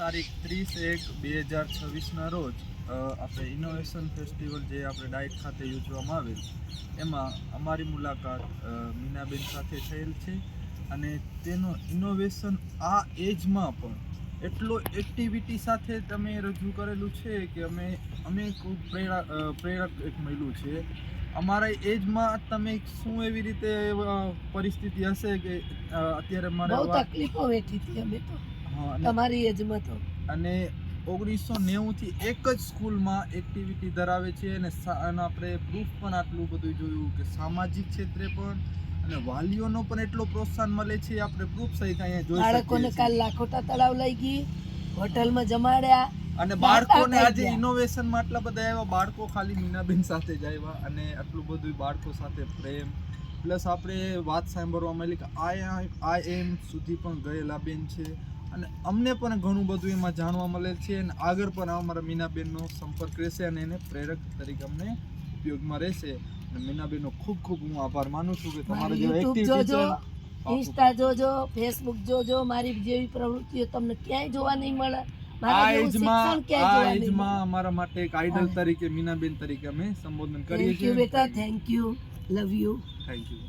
તારીખ 30/1/2026ના રોજ આપણે ઇનોવેશન ફેસ્ટિવલ જે આપણે ડાયટ ખાતે યોજવામાં આવેલ એમાં અમારી મુલાકાત મીનાબેન સાથે થયેલ છે અને તેનો ઇનોવેશન આ એજમાં પણ એટલો એક્ટિવિટી સાથે તમે રજૂ કરેલું છે કે અમે ખૂબ પ્રેરક એક મળ્યું છે અમારા એજમાં. તમે શું એવી રીતે પરિસ્થિતિ હશે કે અત્યારે મારે બહુ તકલીફો વેઠી હતી અમે તો તમારી એજમાં તો. અને 1990 થી એક જ સ્કૂલમાં એક્ટિવિટી ધરાવે છે અને આપણે પ્રૂફ પણ આટલું બધું જોયું કે સામાજિક ક્ષેત્રે પણ અને વાલીઓનો પણ એટલો પ્રોત્સાહન મળે છે. આપણે પ્રૂફ સહિત અહીંયા જોઈ શકીએ બાળકોને કાલ લાખોટા તળાવ લઈ ગઈ, હોટલમાં જમાડ્યા અને બાળકોને આજે ઇનોવેશનમાં આટલા બધા આવ્યા. બાળકો ખાલી મીનાબેન સાથે જ આવ્યા અને આટલું બધું બાળકો સાથે પ્રેમ પ્લસ આપણે વાત સાંભળવા મળી કે IIM સુધી પણ ગયેલા બેન છે અને અમને પણ ઘણું બધું એમાં જાણવા મળે છે અને આગળ પણ અમારા મીનાબેનનો સંપર્ક રહેશે અને એને પ્રેરક તરીકે અમને ઉપયોગમાં રહેશે. અને મીનાબેનનો ખૂબ ખૂબ હું આભાર માનું છું કે તમારે જે એક્ટિવિટી છે, ઇન્સ્ટા જોજો, ફેસબુક જોજો, મારી જેવી પ્રવૃત્તિઓ તમને ક્યાંય જોવા નહીં મળે. આ એજમાં અમારા માટે એક આઈડલ તરીકે મીનાબેન તરીકે અમે સંબોધન કરીએ છીએ. બેટા, thank you, love you. Thank you.